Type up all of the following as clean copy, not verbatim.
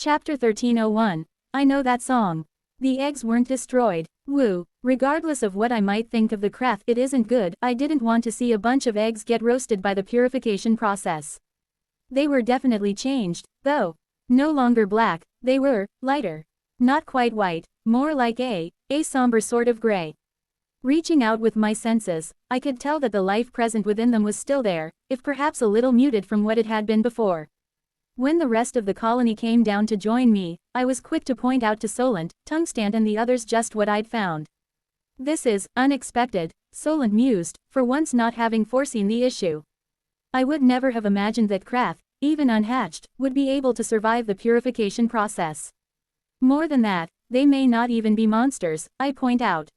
Chapter 1301. I know that song. The eggs weren't destroyed. Woo. Regardless of what I might think of the craft, it isn't good. I didn't want to see a bunch of eggs get roasted by the purification process. They were definitely changed, though. No longer black, they were lighter. Not quite white, more like a somber sort of gray. Reaching out with my senses, I could tell that the life present within them was still there, if perhaps a little muted from what it had been before. When the rest of the colony came down to join me, I was quick to point out to Solent, Tungstand and the others just what I'd found. This is unexpected, Solent mused, for once not having foreseen the issue. I would never have imagined that craft, even unhatched, would be able to survive the purification process. More than that, they may not even be monsters, I point out.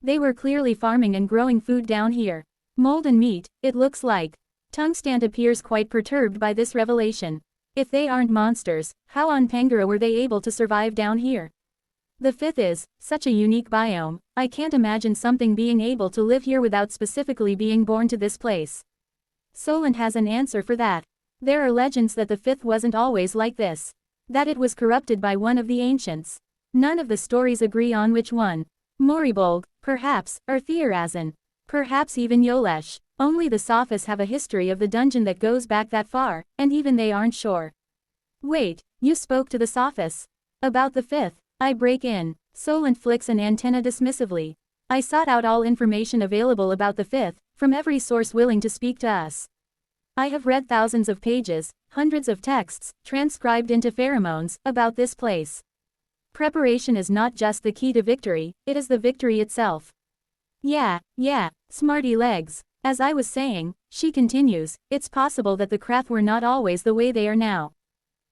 They were clearly farming and growing food down here. Mold and meat, it looks like. Tungstand appears quite perturbed by this revelation. If they aren't monsters, how on Pangara were they able to survive down here? The fifth is such a unique biome. I can't imagine something being able to live here without specifically being born to this place. Solent has an answer for that. There are legends that the fifth wasn't always like this. That it was corrupted by one of the ancients. None of the stories agree on which one. Moribolg, perhaps, or Theorazan. Perhaps even Yolesh. Only the Sophists have a history of the dungeon that goes back that far, and even they aren't sure. Wait, you spoke to the Sophists? About the fifth? I break in. Solent flicks an antenna dismissively. I sought out all information available about the fifth, from every source willing to speak to us. I have read thousands of pages, hundreds of texts, transcribed into pheromones, about this place. Preparation is not just the key to victory, it is the victory itself. Yeah, smarty legs. As I was saying, she continues, it's possible that the Krath were not always the way they are now.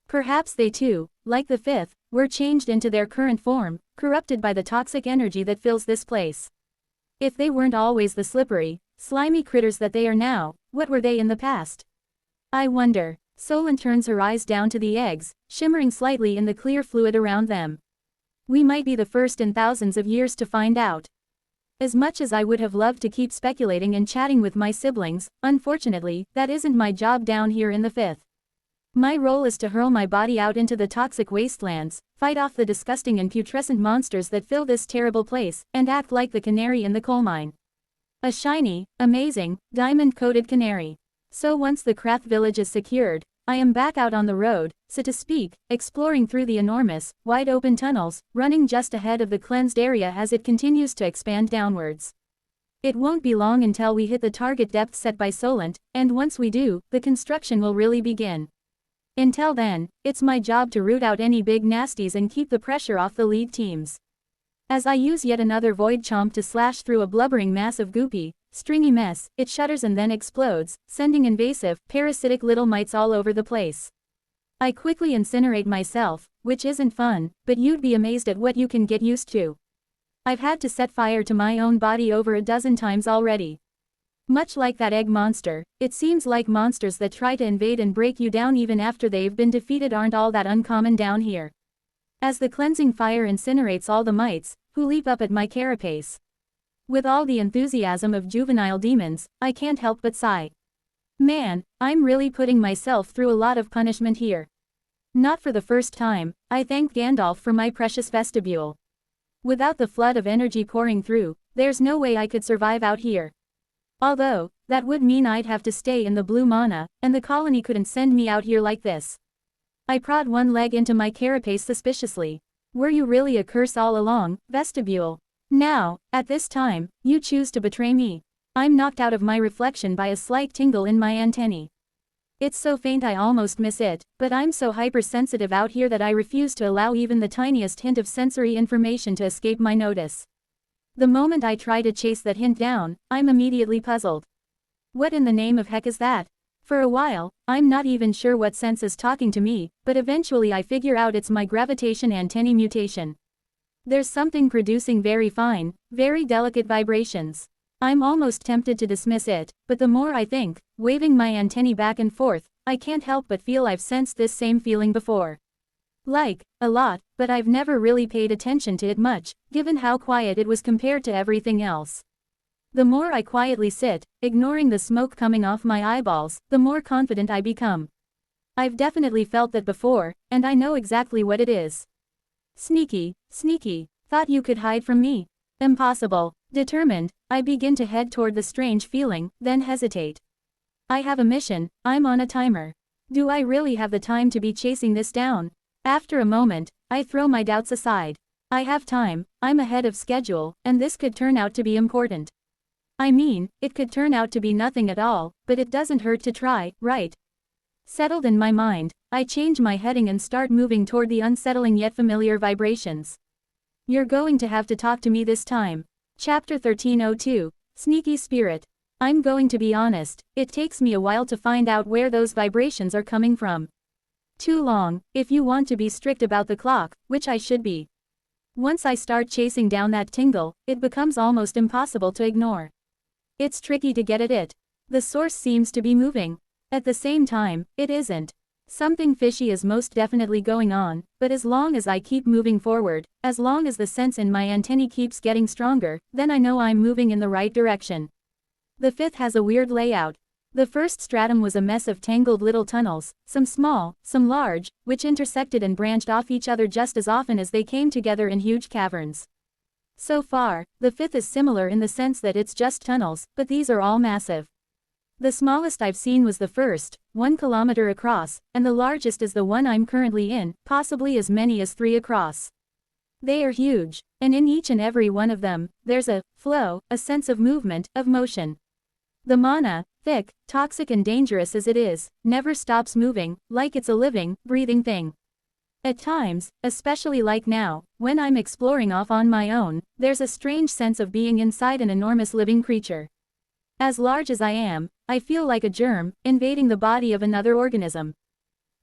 Perhaps they too, like the fifth, were changed into their current form, corrupted by the toxic energy that fills this place. If they weren't always the slippery, slimy critters that they are now, what were they in the past? I wonder. Solent turns her eyes down to the eggs, shimmering slightly in the clear fluid around them. We might be the first in thousands of years to find out. As much as I would have loved to keep speculating and chatting with my siblings, unfortunately, that isn't my job down here in the fifth. My role is to hurl my body out into the toxic wastelands, fight off the disgusting and putrescent monsters that fill this terrible place, and act like the canary in the coal mine. A shiny, amazing, diamond-coated canary. So once the Krath village is secured, I am back out on the road, so to speak, exploring through the enormous, wide-open tunnels, running just ahead of the cleansed area as it continues to expand downwards. It won't be long until we hit the target depth set by Solent, and once we do, the construction will really begin. Until then, it's my job to root out any big nasties and keep the pressure off the lead teams. As I use yet another void chomp to slash through a blubbering mass of goopy, stringy mess, it shudders and then explodes, sending invasive, parasitic little mites all over the place. I quickly incinerate myself, which isn't fun, but you'd be amazed at what you can get used to. I've had to set fire to my own body over a dozen times already. Much like that egg monster, it seems like monsters that try to invade and break you down even after they've been defeated aren't all that uncommon down here. As the cleansing fire incinerates all the mites, who leap up at my carapace. With all the enthusiasm of juvenile demons, I can't help but sigh. Man, I'm really putting myself through a lot of punishment here. Not for the first time, I thank Gandalf for my precious vestibule. Without the flood of energy pouring through, there's no way I could survive out here. Although, that would mean I'd have to stay in the blue mana, and the colony couldn't send me out here like this. I prod one leg into my carapace suspiciously. Were you really a curse all along, vestibule? Now, at this time, you choose to betray me. I'm knocked out of my reflection by a slight tingle in my antennae. It's so faint I almost miss it, but I'm so hypersensitive out here that I refuse to allow even the tiniest hint of sensory information to escape my notice. The moment I try to chase that hint down, I'm immediately puzzled. What in the name of heck is that? For a while, I'm not even sure what sense is talking to me, but eventually I figure out it's my gravitation antennae mutation. There's something producing very fine, very delicate vibrations. I'm almost tempted to dismiss it, but the more I think, waving my antennae back and forth, I can't help but feel I've sensed this same feeling before. Like, a lot, but I've never really paid attention to it much, given how quiet it was compared to everything else. The more I quietly sit, ignoring the smoke coming off my eyeballs, the more confident I become. I've definitely felt that before, and I know exactly what it is. Sneaky, sneaky. Thought you could hide from me. Impossible. Determined, I begin to head toward the strange feeling, then hesitate. I have a mission, I'm on a timer. Do I really have the time to be chasing this down? After a moment, I throw my doubts aside. I have time, I'm ahead of schedule, and this could turn out to be important. I mean, it could turn out to be nothing at all, but it doesn't hurt to try, right? Settled in my mind, I change my heading and start moving toward the unsettling yet familiar vibrations. You're going to have to talk to me this time. Chapter 1302, Sneaky Spirit. I'm going to be honest, it takes me a while to find out where those vibrations are coming from. Too long, if you want to be strict about the clock, which I should be. Once I start chasing down that tingle, it becomes almost impossible to ignore. It's tricky to get at it. The source seems to be moving. At the same time, it isn't. Something fishy is most definitely going on, but as long as I keep moving forward, as long as the sense in my antennae keeps getting stronger, then I know I'm moving in the right direction. The fifth has a weird layout. The first stratum was a mess of tangled little tunnels, some small, some large, which intersected and branched off each other just as often as they came together in huge caverns. So far, the fifth is similar in the sense that it's just tunnels, but these are all massive. The smallest I've seen was the first, 1 kilometer across, and the largest is the one I'm currently in, possibly as many as 3 across. They are huge, and in each and every one of them, there's a flow, a sense of movement, of motion. The mana, thick, toxic and dangerous as it is, never stops moving, like it's a living, breathing thing. At times, especially like now, when I'm exploring off on my own, there's a strange sense of being inside an enormous living creature. As large as I am, I feel like a germ, invading the body of another organism.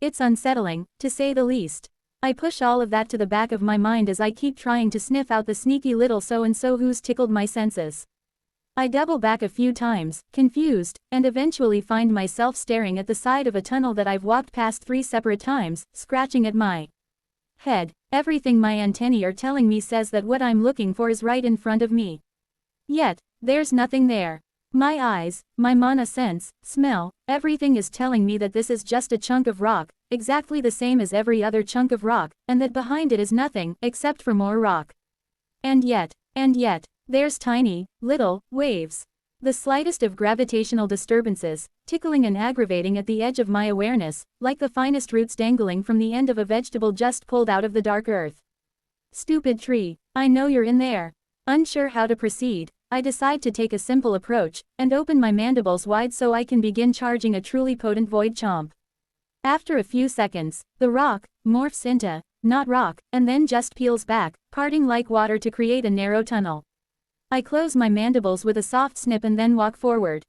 It's unsettling, to say the least. I push all of that to the back of my mind as I keep trying to sniff out the sneaky little so-and-so who's tickled my senses. I double back a few times, confused, and eventually find myself staring at the side of a tunnel that I've walked past 3 separate times, scratching at my head. Everything my antennae are telling me says that what I'm looking for is right in front of me. Yet, there's nothing there. My eyes, my mana sense, smell, everything is telling me that this is just a chunk of rock, exactly the same as every other chunk of rock, and that behind it is nothing, except for more rock. And yet, there's tiny, little, waves. The slightest of gravitational disturbances, tickling and aggravating at the edge of my awareness, like the finest roots dangling from the end of a vegetable just pulled out of the dark earth. Stupid tree, I know you're in there. Unsure how to proceed, I decide to take a simple approach, and open my mandibles wide so I can begin charging a truly potent void chomp. After a few seconds, the rock morphs into, not rock, and then just peels back, parting like water to create a narrow tunnel. I close my mandibles with a soft snip and then walk forward.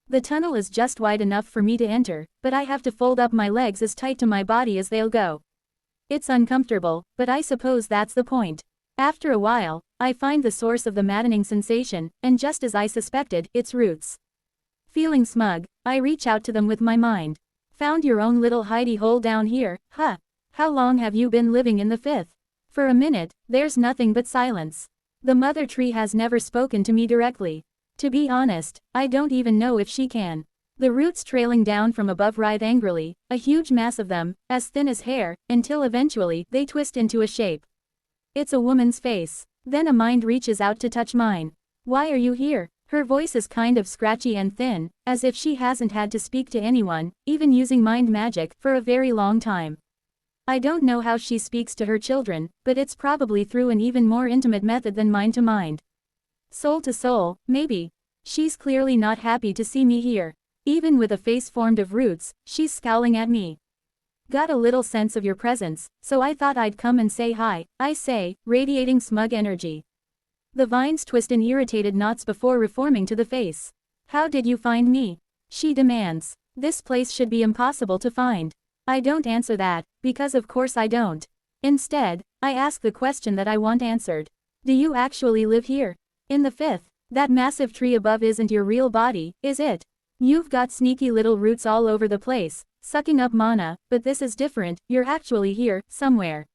The tunnel is just wide enough for me to enter, but I have to fold up my legs as tight to my body as they'll go. It's uncomfortable, but I suppose that's the point. After a while, I find the source of the maddening sensation, and just as I suspected, its roots. Feeling smug, I reach out to them with my mind. Found your own little hidey hole down here, huh? How long have you been living in the fifth? For a minute, there's nothing but silence. The mother tree has never spoken to me directly. To be honest, I don't even know if she can. The roots trailing down from above writhe angrily, a huge mass of them, as thin as hair, until eventually, they twist into a shape. It's a woman's face. Then a mind reaches out to touch mine. Why are you here? Her voice is kind of scratchy and thin, as if she hasn't had to speak to anyone, even using mind magic, for a very long time. I don't know how she speaks to her children, but it's probably through an even more intimate method than mind to mind. Soul to soul, maybe. She's clearly not happy to see me here. Even with a face formed of roots, she's scowling at me. Got a little sense of your presence, so I thought I'd come and say hi, I say, radiating smug energy. The vines twist in irritated knots before reforming to the face. How did you find me? She demands. This place should be impossible to find. I don't answer that, because of course I don't. Instead, I ask the question that I want answered. Do you actually live here? In the fifth? That massive tree above isn't your real body, is it? You've got sneaky little roots all over the place, sucking up mana, but this is different, you're actually here, somewhere.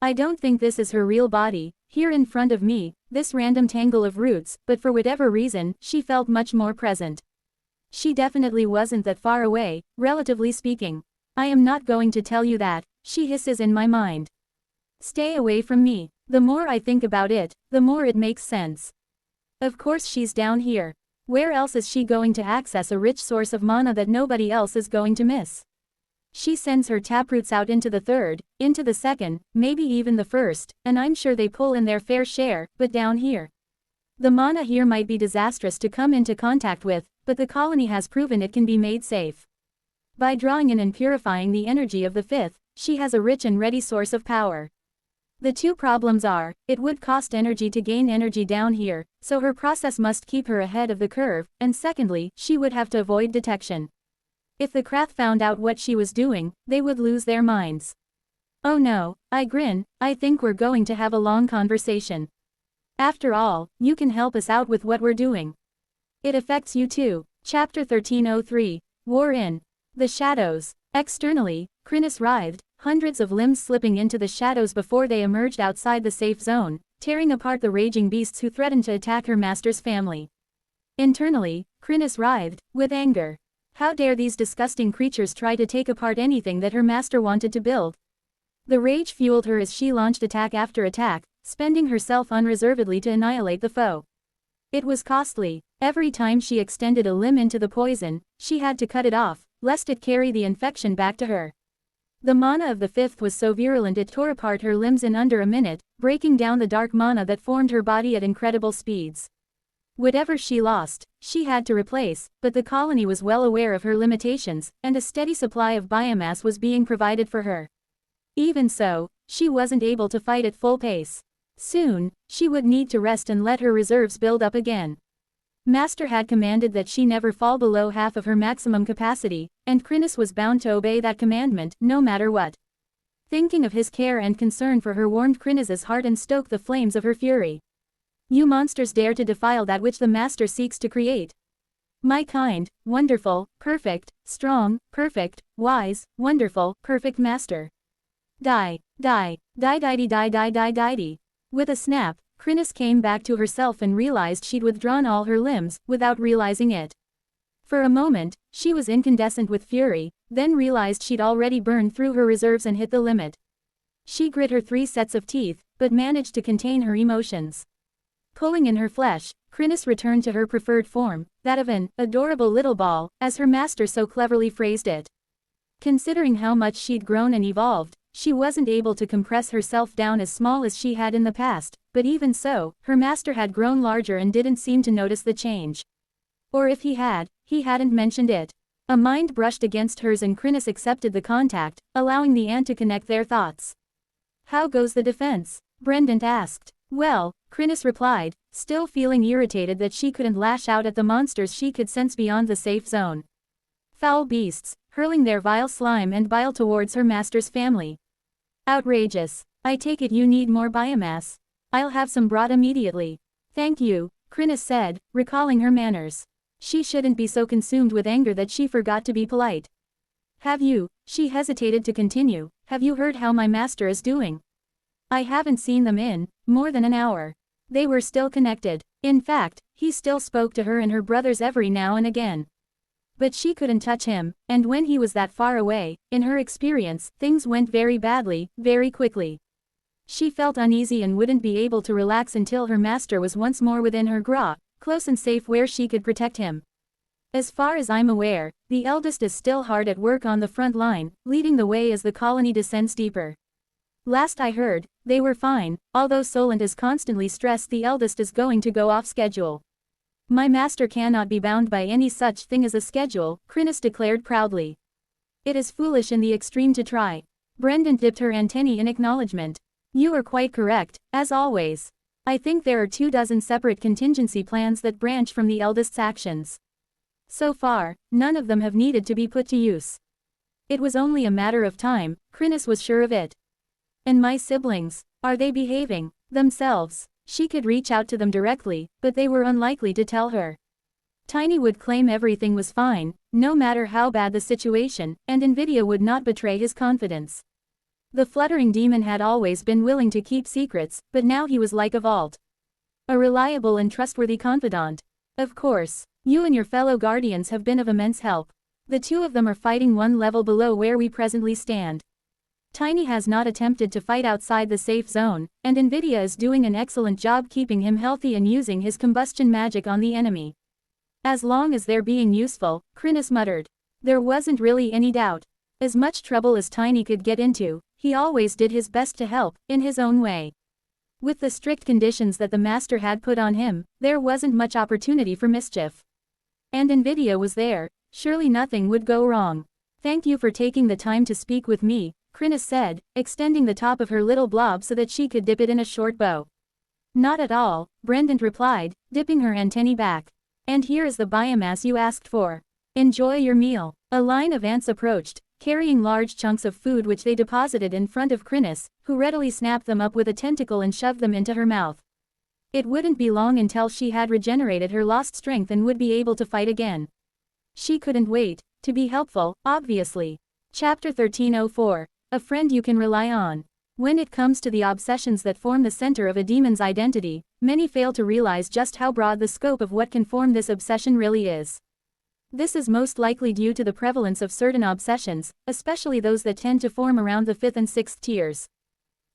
I don't think this is her real body, here in front of me, this random tangle of roots, but for whatever reason, she felt much more present. She definitely wasn't that far away, relatively speaking. I am not going to tell you that, she hisses in my mind. Stay away from me. The more I think about it, the more it makes sense. Of course she's down here. Where else is she going to access a rich source of mana that nobody else is going to miss? She sends her taproots out into the third, into the second, maybe even the first, and I'm sure they pull in their fair share, but down here. The mana here might be disastrous to come into contact with, but the colony has proven it can be made safe. By drawing in and purifying the energy of the fifth, she has a rich and ready source of power. The two problems are, it would cost energy to gain energy down here, so her process must keep her ahead of the curve, and secondly, she would have to avoid detection. If the Krath found out what she was doing, they would lose their minds. Oh no, I grin, I think we're going to have a long conversation. After all, you can help us out with what we're doing. It affects you too. Chapter 1303, War in the Shadows. Externally, Chrysalis writhed, hundreds of limbs slipping into the shadows before they emerged outside the safe zone, tearing apart the raging beasts who threatened to attack her master's family. Internally, Chrysalis writhed, with anger. How dare these disgusting creatures try to take apart anything that her master wanted to build? The rage fueled her as she launched attack after attack, spending herself unreservedly to annihilate the foe. It was costly. Every time she extended a limb into the poison, she had to cut it off, lest it carry the infection back to her. The mana of the fifth was so virulent it tore apart her limbs in under a minute, breaking down the dark mana that formed her body at incredible speeds. Whatever she lost, she had to replace, but the colony was well aware of her limitations, and a steady supply of biomass was being provided for her. Even so, she wasn't able to fight at full pace. Soon, she would need to rest and let her reserves build up again. Master had commanded that she never fall below half of her maximum capacity, and Chrysalis was bound to obey that commandment, no matter what. Thinking of his care and concern for her warmed Chrysalis' heart and stoked the flames of her fury. You monsters dare to defile that which the Master seeks to create. My kind, wonderful, perfect, strong, perfect, wise, wonderful, perfect Master. Die, die, die die die die die die die. With a snap, Chrysalis came back to herself and realized she'd withdrawn all her limbs, without realizing it. For a moment, she was incandescent with fury, then realized she'd already burned through her reserves and hit the limit. She grit her 3 sets of teeth, but managed to contain her emotions. Pulling in her flesh, Chrysalis returned to her preferred form, that of an adorable little ball, as her master so cleverly phrased it. Considering how much she'd grown and evolved, she wasn't able to compress herself down as small as she had in the past, but even so, her master had grown larger and didn't seem to notice the change. Or if he hadn't mentioned it. A mind brushed against hers and Chrysalis accepted the contact, allowing the ant to connect their thoughts. How goes the defense? Brendan asked. Well, Chrysalis replied, still feeling irritated that she couldn't lash out at the monsters she could sense beyond the safe zone. Foul beasts, hurling their vile slime and bile towards her master's family. Outrageous. I take it you need more biomass. I'll have some brought immediately. Thank you, Chrysalis said, recalling her manners. She shouldn't be so consumed with anger that she forgot to be polite. Have you, she hesitated to continue, have you heard how my master is doing? I haven't seen them in more than an hour. They were still connected. In fact, he still spoke to her and her brothers every now and again. But she couldn't touch him, and when he was that far away, in her experience, things went very badly, very quickly. She felt uneasy and wouldn't be able to relax until her master was once more within her grot, close and safe where she could protect him. As far as I'm aware, the eldest is still hard at work on the front line, leading the way as the colony descends deeper. Last I heard, they were fine, although Solent is constantly stressed the eldest is going to go off schedule. My master cannot be bound by any such thing as a schedule, Chrysalis declared proudly. It is foolish in the extreme to try. Brendan dipped her antennae in acknowledgement. You are quite correct, as always. I think there are 24 separate contingency plans that branch from the eldest's actions. So far, none of them have needed to be put to use. It was only a matter of time, Chrysalis was sure of it. And my siblings, are they behaving themselves? She could reach out to them directly, but they were unlikely to tell her. Tiny would claim everything was fine, no matter how bad the situation, and Nvidia would not betray his confidence. The fluttering demon had always been willing to keep secrets, but now he was like a vault. A reliable and trustworthy confidant. Of course, you and your fellow guardians have been of immense help. The two of them are fighting one level below where we presently stand. Tiny has not attempted to fight outside the safe zone, and Nvidia is doing an excellent job keeping him healthy and using his combustion magic on the enemy. As long as they're being useful, Chrysalis muttered. There wasn't really any doubt. As much trouble as Tiny could get into, he always did his best to help, in his own way. With the strict conditions that the master had put on him, there wasn't much opportunity for mischief. And Nvidia was there, surely nothing would go wrong. Thank you for taking the time to speak with me, Chrysalis said, extending the top of her little blob so that she could dip it in a short bow. Not at all, Brendan replied, dipping her antennae back. And here is the biomass you asked for. Enjoy your meal. A line of ants approached, carrying large chunks of food which they deposited in front of Chrysalis, who readily snapped them up with a tentacle and shoved them into her mouth. It wouldn't be long until she had regenerated her lost strength and would be able to fight again. She couldn't wait to be helpful, obviously. Chapter 1304. A friend you can rely on. When it comes to the obsessions that form the center of a demon's identity, many fail to realize just how broad the scope of what can form this obsession really is. This is most likely due to the prevalence of certain obsessions, especially those that tend to form around the 5th and 6th tiers.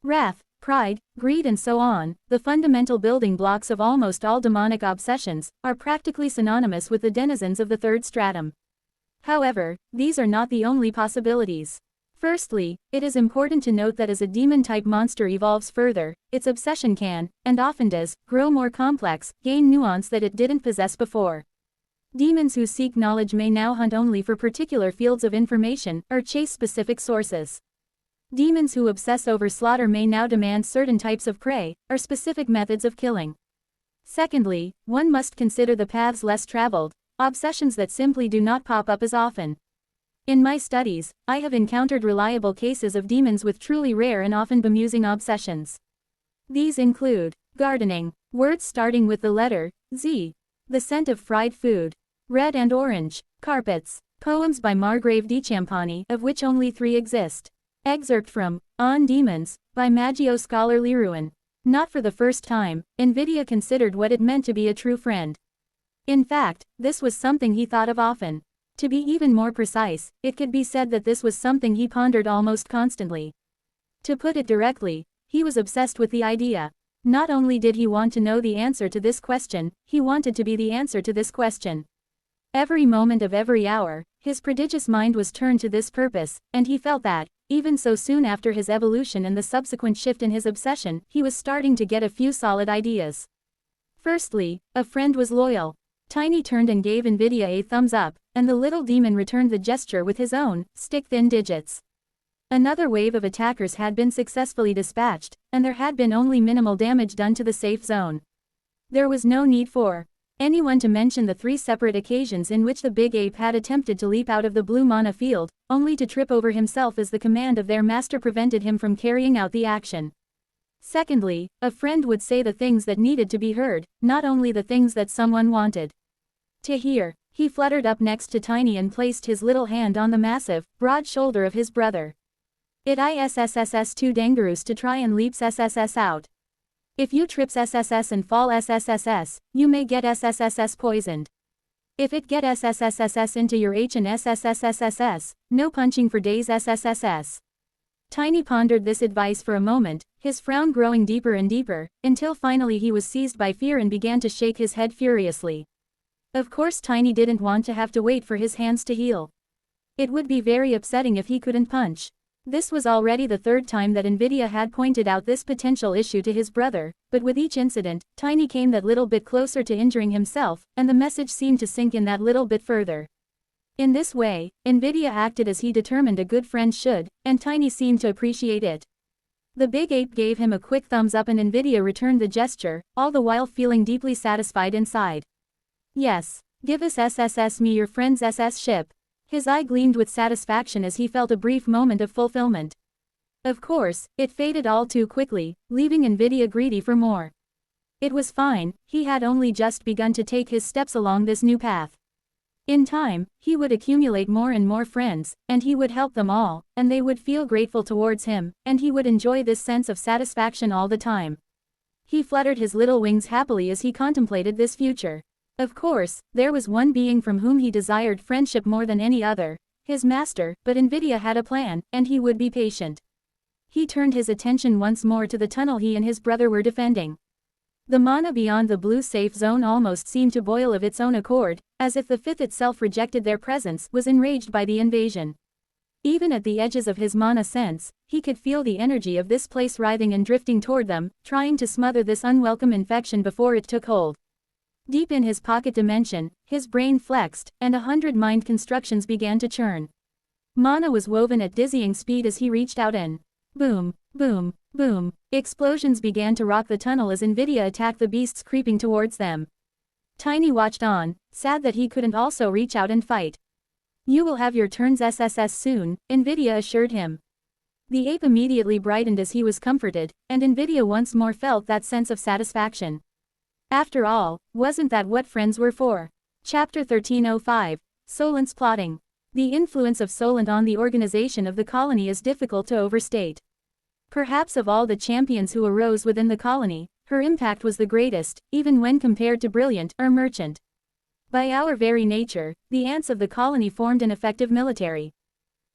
Wrath, pride, greed and so on, the fundamental building blocks of almost all demonic obsessions, are practically synonymous with the denizens of the 3rd stratum. However, these are not the only possibilities. Firstly, it is important to note that as a demon-type monster evolves further, its obsession can, and often does, grow more complex, gain nuance that it didn't possess before. Demons who seek knowledge may now hunt only for particular fields of information, or chase specific sources. Demons who obsess over slaughter may now demand certain types of prey, or specific methods of killing. Secondly, one must consider the paths less traveled, obsessions that simply do not pop up as often. In my studies, I have encountered reliable cases of demons with truly rare and often bemusing obsessions. These include gardening, words starting with the letter Z, the scent of fried food, red and orange, carpets, poems by Margrave de Champagne, of which only 3 exist. Excerpt from On Demons, by Maggio scholar Leruin. Not for the first time, Nvidia considered what it meant to be a true friend. In fact, this was something he thought of often. To be even more precise, it could be said that this was something he pondered almost constantly. To put it directly, he was obsessed with the idea. Not only did he want to know the answer to this question, he wanted to be the answer to this question. Every moment of every hour, his prodigious mind was turned to this purpose, and he felt that, even so soon after his evolution and the subsequent shift in his obsession, he was starting to get a few solid ideas. Firstly, a friend was loyal. Tiny turned and gave Nvidia a thumbs up, and the little demon returned the gesture with his own, stick-thin digits. Another wave of attackers had been successfully dispatched, and there had been only minimal damage done to the safe zone. There was no need for anyone to mention the 3 separate occasions in which the big ape had attempted to leap out of the blue mana field, only to trip over himself as the command of their master prevented him from carrying out the action. Secondly, a friend would say the things that needed to be heard, not only the things that someone wanted to hear. He fluttered up next to Tiny and placed his little hand on the massive, broad shoulder of his brother. It ISSSS2 Dangaroos to try and leaps SSS out. If you trips SSS and fall SSSS, you may get SSSS poisoned. If it get SSSS into your H and SSSSS, no punching for days SSSS. Tiny pondered this advice for a moment, his frown growing deeper and deeper, until finally he was seized by fear and began to shake his head furiously. Of course Tiny didn't want to have to wait for his hands to heal. It would be very upsetting if he couldn't punch. This was already the 3rd time that Nvidia had pointed out this potential issue to his brother, but with each incident, Tiny came that little bit closer to injuring himself, and the message seemed to sink in that little bit further. In this way, Nvidia acted as he determined a good friend should, and Tiny seemed to appreciate it. The big ape gave him a quick thumbs up and Nvidia returned the gesture, all the while feeling deeply satisfied inside. Yes, give us SSS me your friend's SS ship. His eye gleamed with satisfaction as he felt a brief moment of fulfillment. Of course, it faded all too quickly, leaving Nvidia greedy for more. It was fine, he had only just begun to take his steps along this new path. In time, he would accumulate more and more friends, and he would help them all, and they would feel grateful towards him, and he would enjoy this sense of satisfaction all the time. He fluttered his little wings happily as he contemplated this future. Of course, there was one being from whom he desired friendship more than any other, his master, but Envidia had a plan, and he would be patient. He turned his attention once more to the tunnel he and his brother were defending. The mana beyond the blue safe zone almost seemed to boil of its own accord, as if the fifth itself rejected their presence, was enraged by the invasion. Even at the edges of his mana sense, he could feel the energy of this place writhing and drifting toward them, trying to smother this unwelcome infection before it took hold. Deep in his pocket dimension, his brain flexed, and 100 mind constructions began to churn. Mana was woven at dizzying speed as he reached out and boom, boom, boom, explosions began to rock the tunnel as Envidia attacked the beasts creeping towards them. Tiny watched on, sad that he couldn't also reach out and fight. You will have your turns SSS soon, Envidia assured him. The ape immediately brightened as he was comforted, and Envidia once more felt that sense of satisfaction. After all, wasn't that what friends were for? Chapter 1305, Solent's Plotting. The influence of Solent on the organization of the colony is difficult to overstate. Perhaps of all the champions who arose within the colony, her impact was the greatest, even when compared to Brilliant, our merchant. By our very nature, the ants of the colony formed an effective military.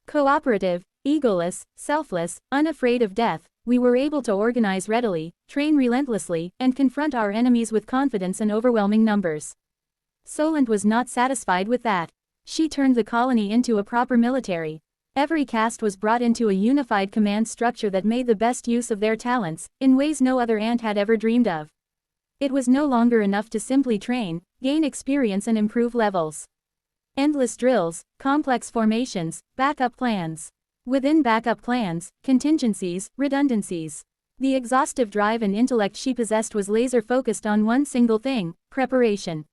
Cooperative, egoless, selfless, unafraid of death, we were able to organize readily, train relentlessly, and confront our enemies with confidence and overwhelming numbers. Solent was not satisfied with that. She turned the colony into a proper military. Every caste was brought into a unified command structure that made the best use of their talents, in ways no other ant had ever dreamed of. It was no longer enough to simply train, gain experience and improve levels. Endless drills, complex formations, backup plans. Within backup plans, contingencies, redundancies. The exhaustive drive and intellect she possessed was laser-focused on one single thing: preparation.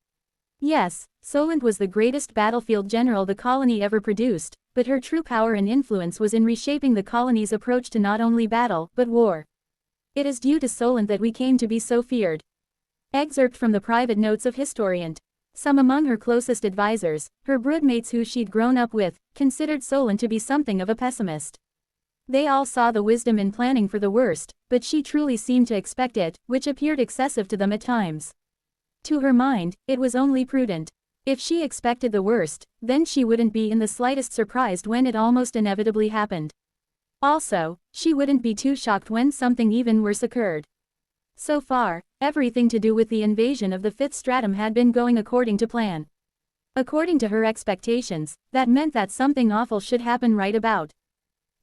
Yes, Solent was the greatest battlefield general the colony ever produced, but her true power and influence was in reshaping the colony's approach to not only battle, but war. It is due to Solent that we came to be so feared. Excerpt from the private notes of Historiant. Some among her closest advisors, her broodmates who she'd grown up with, considered Solent to be something of a pessimist. They all saw the wisdom in planning for the worst, but she truly seemed to expect it, which appeared excessive to them at times. To her mind, it was only prudent. If she expected the worst, then she wouldn't be in the slightest surprised when it almost inevitably happened. Also, she wouldn't be too shocked when something even worse occurred. So far, everything to do with the invasion of the fifth stratum had been going according to plan. According to her expectations, that meant that something awful should happen right about.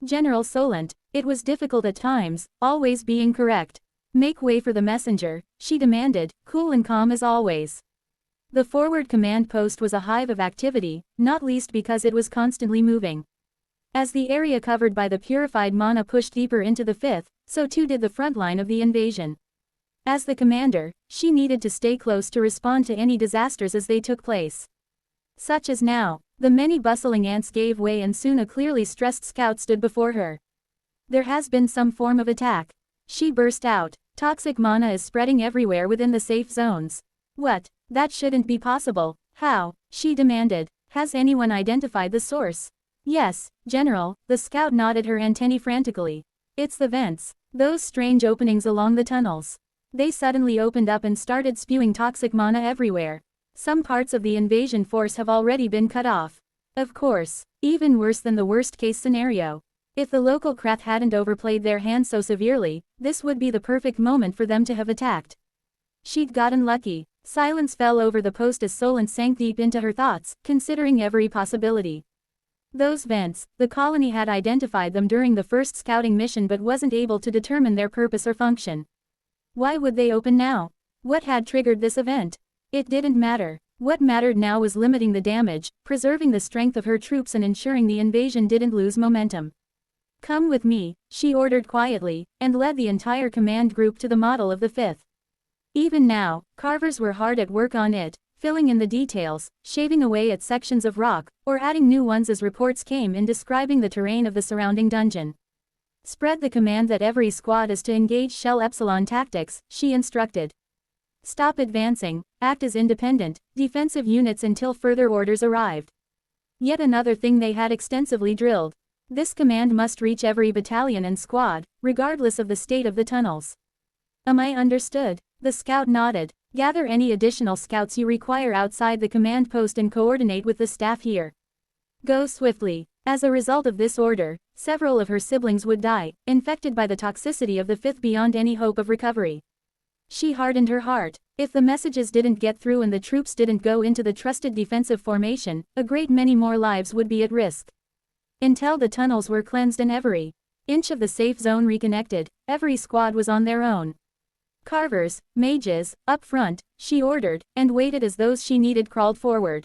General Solent, it was difficult at times, always being correct. Make way for the messenger, she demanded, cool and calm as always. The forward command post was a hive of activity, not least because it was constantly moving. As the area covered by the purified mana pushed deeper into the fifth, so too did the front line of the invasion. As the commander, she needed to stay close to respond to any disasters as they took place. Such as now, the many bustling ants gave way and soon a clearly stressed scout stood before her. There has been some form of attack. She burst out. Toxic mana is spreading everywhere within the safe zones. What? That shouldn't be possible. How? She demanded. Has anyone identified the source? Yes, General, the scout nodded her antennae frantically. It's the vents. Those strange openings along the tunnels. They suddenly opened up and started spewing toxic mana everywhere. Some parts of the invasion force have already been cut off. Of course, even worse than the worst-case scenario. If the local Krath hadn't overplayed their hand so severely, this would be the perfect moment for them to have attacked. She'd gotten lucky. Silence fell over the post as Solent sank deep into her thoughts, considering every possibility. Those vents, the colony had identified them during the first scouting mission but wasn't able to determine their purpose or function. Why would they open now? What had triggered this event? It didn't matter. What mattered now was limiting the damage, preserving the strength of her troops and ensuring the invasion didn't lose momentum. Come with me, she ordered quietly, and led the entire command group to the model of the fifth. Even now, carvers were hard at work on it, filling in the details, shaving away at sections of rock, or adding new ones as reports came in describing the terrain of the surrounding dungeon. Spread the command that every squad is to engage Shell Epsilon tactics, she instructed. Stop advancing, act as independent, defensive units until further orders arrived. Yet another thing they had extensively drilled. This command must reach every battalion and squad, regardless of the state of the tunnels. Am I understood? The scout nodded. Gather any additional scouts you require outside the command post and coordinate with the staff here. Go swiftly. As a result of this order, several of her siblings would die, infected by the toxicity of the fifth beyond any hope of recovery. She hardened her heart. If the messages didn't get through and the troops didn't go into the trusted defensive formation, a great many more lives would be at risk. Until the tunnels were cleansed and every inch of the safe zone reconnected, every squad was on their own. Carvers, mages, up front, she ordered, and waited as those she needed crawled forward.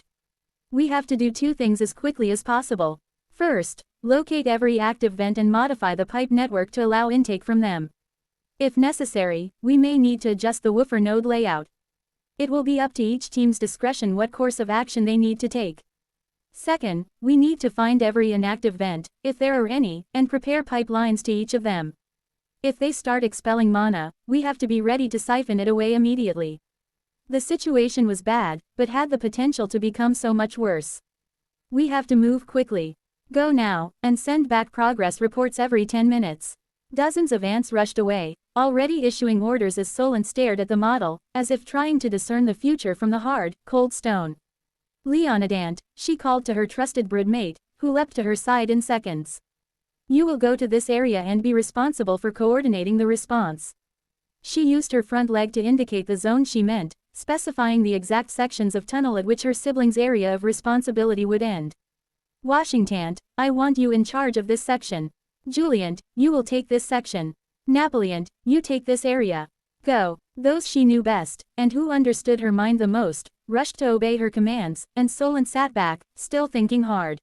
We have to do two things as quickly as possible. First, locate every active vent and modify the pipe network to allow intake from them. If necessary, we may need to adjust the woofer node layout. It will be up to each team's discretion what course of action they need to take. Second, we need to find every inactive vent, if there are any, and prepare pipelines to each of them. If they start expelling mana, we have to be ready to siphon it away immediately. The situation was bad, but had the potential to become so much worse. We have to move quickly. Go now, and send back progress reports every 10 minutes. Dozens of ants rushed away, already issuing orders as Solent stared at the model, as if trying to discern the future from the hard, cold stone. Leonidant, she called to her trusted broodmate, who leapt to her side in seconds. You will go to this area and be responsible for coordinating the response. She used her front leg to indicate the zone she meant, specifying the exact sections of tunnel at which her siblings' area of responsibility would end. Washington, I want you in charge of this section. Juliant, you will take this section. Napoleon, you take this area. Go. Those she knew best, and who understood her mind the most, rushed to obey her commands, and Solent sat back, still thinking hard.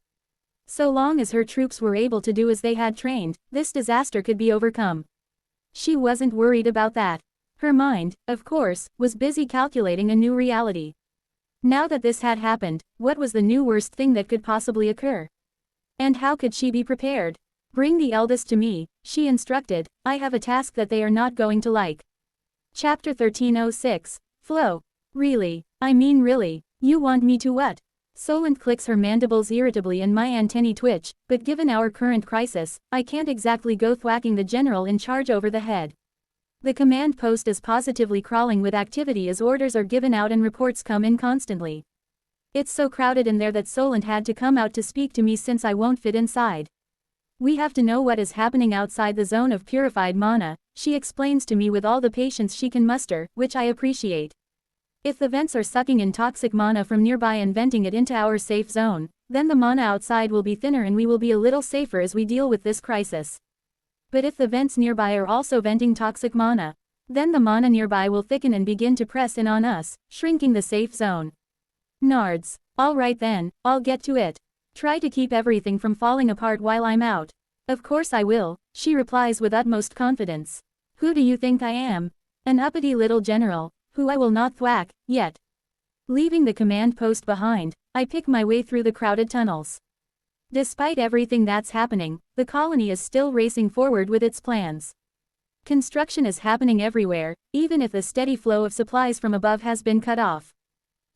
So long as her troops were able to do as they had trained, this disaster could be overcome. She wasn't worried about that. Her mind, of course, was busy calculating a new reality. Now that this had happened, what was the new worst thing that could possibly occur? And how could she be prepared? Bring the eldest to me, she instructed, I have a task that they are not going to like. Chapter 1306, Flow. Really? I mean really, you want me to what? Solent clicks her mandibles irritably and my antennae twitch, but given our current crisis, I can't exactly go thwacking the general in charge over the head. The command post is positively crawling with activity as orders are given out and reports come in constantly. It's so crowded in there that Solent had to come out to speak to me since I won't fit inside. We have to know what is happening outside the zone of purified mana, she explains to me with all the patience she can muster, which I appreciate. If the vents are sucking in toxic mana from nearby and venting it into our safe zone, then the mana outside will be thinner and we will be a little safer as we deal with this crisis. But if the vents nearby are also venting toxic mana, then the mana nearby will thicken and begin to press in on us, shrinking the safe zone. Nards. Alright then, I'll get to it. Try to keep everything from falling apart while I'm out. Of course I will, she replies with utmost confidence. Who do you think I am? An uppity little general, who I will not thwack, yet. Leaving the command post behind, I pick my way through the crowded tunnels. Despite everything that's happening, the colony is still racing forward with its plans. Construction is happening everywhere, even if the steady flow of supplies from above has been cut off.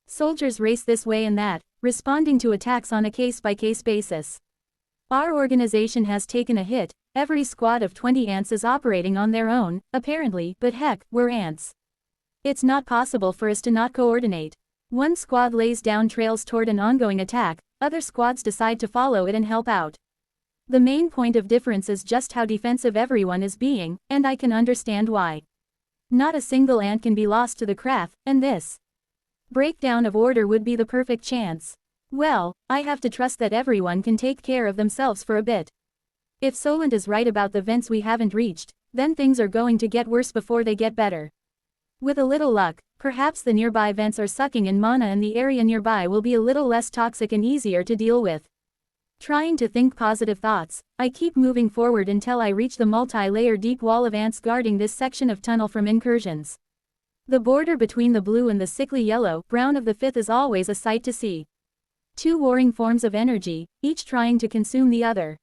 Soldiers race this way and that, responding to attacks on a case-by-case basis. Our organization has taken a hit, every squad of 20 ants is operating on their own, apparently, but heck, we're ants. It's not possible for us to not coordinate. One squad lays down trails toward an ongoing attack, other squads decide to follow it and help out. The main point of difference is just how defensive everyone is being, and I can understand why. Not a single ant can be lost to the craft, and this breakdown of order would be the perfect chance. Well, I have to trust that everyone can take care of themselves for a bit. If Solent is right about the vents we haven't reached, then things are going to get worse before they get better. With a little luck, perhaps the nearby vents are sucking in mana and the area nearby will be a little less toxic and easier to deal with. Trying to think positive thoughts, I keep moving forward until I reach the multi-layer deep wall of ants guarding this section of tunnel from incursions. The border between the blue and the sickly yellow-brown of the fifth is always a sight to see. Two warring forms of energy, each trying to consume the other.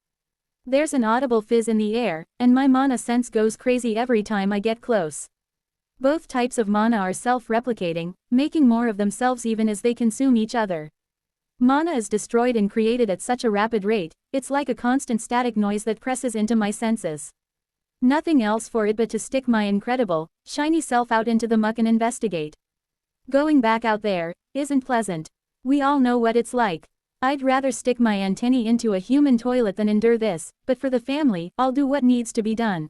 There's an audible fizz in the air, and my mana sense goes crazy every time I get close. Both types of mana are self-replicating, making more of themselves even as they consume each other. Mana is destroyed and created at such a rapid rate, it's like a constant static noise that presses into my senses. Nothing else for it but to stick my incredible, shiny self out into the muck and investigate. Going back out there isn't pleasant. We all know what it's like. I'd rather stick my antennae into a human toilet than endure this, but for the family, I'll do what needs to be done.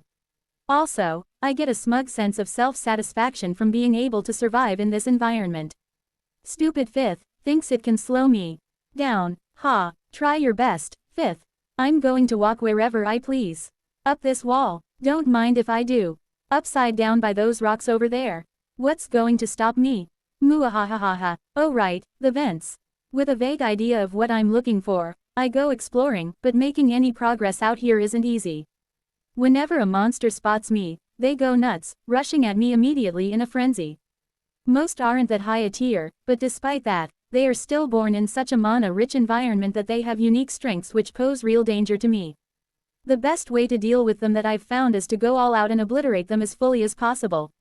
Also, I get a smug sense of self-satisfaction from being able to survive in this environment. Stupid Fifth thinks it can slow me down. Ha, try your best, Fifth. I'm going to walk wherever I please. Up this wall, don't mind if I do. Upside down by those rocks over there. What's going to stop me? Muahahaha. Oh right, the vents. With a vague idea of what I'm looking for, I go exploring, but making any progress out here isn't easy. Whenever a monster spots me, they go nuts, rushing at me immediately in a frenzy. Most aren't that high a tier, but despite that, they are still born in such a mana-rich environment that they have unique strengths which pose real danger to me. The best way to deal with them that I've found is to go all out and obliterate them as fully as possible.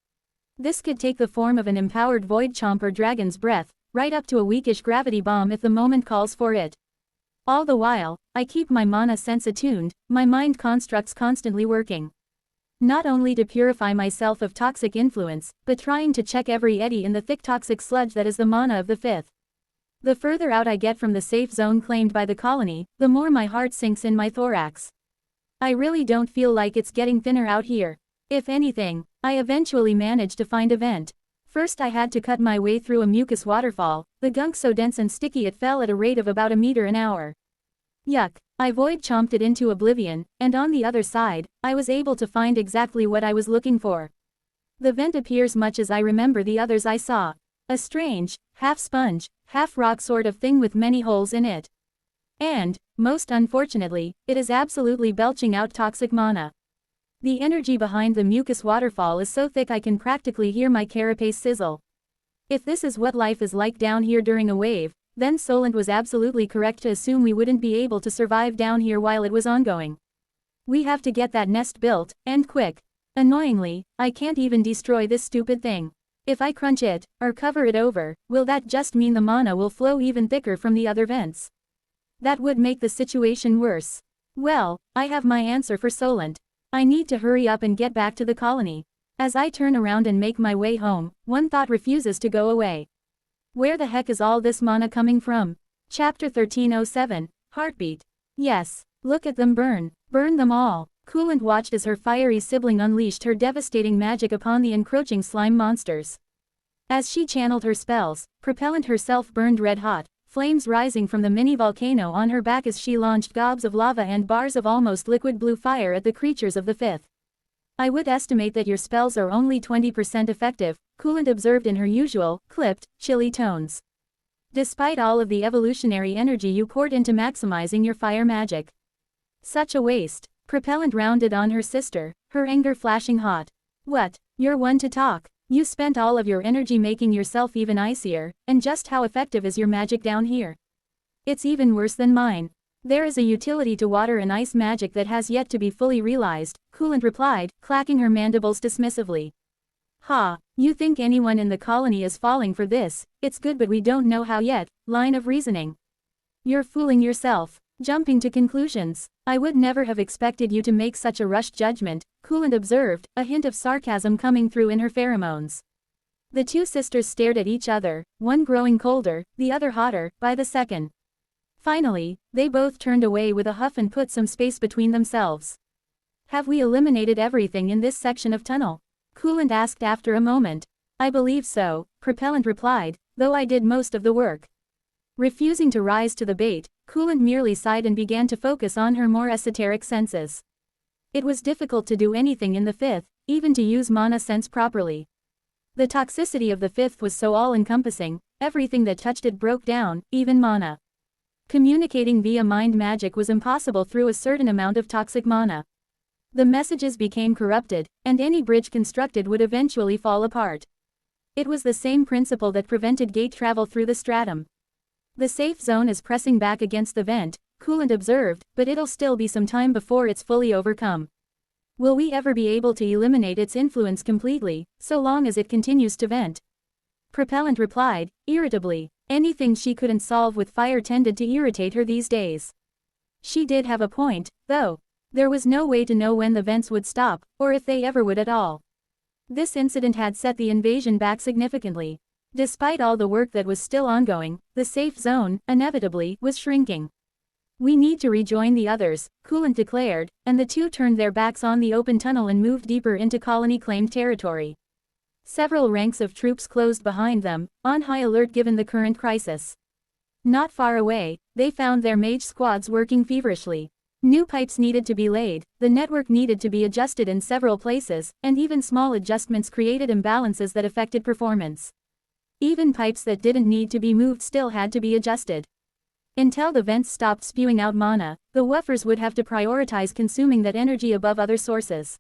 This could take the form of an empowered Void Chomp or Dragon's Breath, right up to a weakish gravity bomb if the moment calls for it. All the while, I keep my mana sense attuned, my mind constructs constantly working. Not only to purify myself of toxic influence, but trying to check every eddy in the thick toxic sludge that is the mana of the Fifth. The further out I get from the safe zone claimed by the colony, the more my heart sinks in my thorax. I really don't feel like it's getting thinner out here. If anything, I eventually managed to find a vent. First I had to cut my way through a mucus waterfall, the gunk so dense and sticky it fell at a rate of about a meter an hour. Yuck, I void chomped it into oblivion, and on the other side, I was able to find exactly what I was looking for. The vent appears much as I remember the others I saw. A strange, half sponge, half rock sort of thing with many holes in it. And, most unfortunately, it is absolutely belching out toxic mana. The energy behind the mucus waterfall is so thick I can practically hear my carapace sizzle. If this is what life is like down here during a wave, then Solent was absolutely correct to assume we wouldn't be able to survive down here while it was ongoing. We have to get that nest built, and quick. Annoyingly, I can't even destroy this stupid thing. If I crunch it, or cover it over, will that just mean the mana will flow even thicker from the other vents? That would make the situation worse. Well, I have my answer for Solent. I need to hurry up and get back to the colony. As I turn around and make my way home, one thought refuses to go away. Where the heck is all this mana coming from? Chapter 1307, Heartbeat. Yes, look at them burn. Burn them all. Coolant watched as her fiery sibling unleashed her devastating magic upon the encroaching slime monsters. As she channeled her spells, Propellant herself burned red hot, flames rising from the mini volcano on her back as she launched gobs of lava and bars of almost liquid blue fire at the creatures of the Fifth. I would estimate that your spells are only 20% effective, Coolant observed in her usual, clipped, chilly tones. Despite all of the evolutionary energy you poured into maximizing your fire magic. Such a waste. Propellant rounded on her sister, her anger flashing hot. What? You're one to talk. You spent all of your energy making yourself even icier, and just how effective is your magic down here? It's even worse than mine. There is a utility to water and ice magic that has yet to be fully realized, Coolant replied, clacking her mandibles dismissively. Ha, you think anyone in the colony is falling for this? It's good but we don't know how yet, line of reasoning. You're fooling yourself. Jumping to conclusions. I would never have expected you to make such a rushed judgment, Coolant observed, a hint of sarcasm coming through in her pheromones. The two sisters stared at each other, one growing colder, the other hotter, by the second. Finally, they both turned away with a huff and put some space between themselves. Have we eliminated everything in this section of tunnel? Coolant asked after a moment. I believe so, Propellant replied, though I did most of the work. Refusing to rise to the bait, Coolant merely sighed and began to focus on her more esoteric senses. It was difficult to do anything in the Fifth, even to use mana sense properly. The toxicity of the Fifth was so all-encompassing, everything that touched it broke down, even mana. Communicating via mind magic was impossible through a certain amount of toxic mana. The messages became corrupted, and any bridge constructed would eventually fall apart. It was the same principle that prevented gate travel through the stratum. The safe zone is pressing back against the vent, Coolant observed, but it'll still be some time before it's fully overcome. Will we ever be able to eliminate its influence completely, so long as it continues to vent? Propellant replied, irritably. Anything she couldn't solve with fire tended to irritate her these days. She did have a point, though. There was no way to know when the vents would stop, or if they ever would at all. This incident had set the invasion back significantly. Despite all the work that was still ongoing, the safe zone, inevitably, was shrinking. We need to rejoin the others, Coolant declared, and the two turned their backs on the open tunnel and moved deeper into colony-claimed territory. Several ranks of troops closed behind them, on high alert given the current crisis. Not far away, they found their mage squads working feverishly. New pipes needed to be laid, the network needed to be adjusted in several places, and even small adjustments created imbalances that affected performance. Even pipes that didn't need to be moved still had to be adjusted. Until the vents stopped spewing out mana, the woofers would have to prioritize consuming that energy above other sources.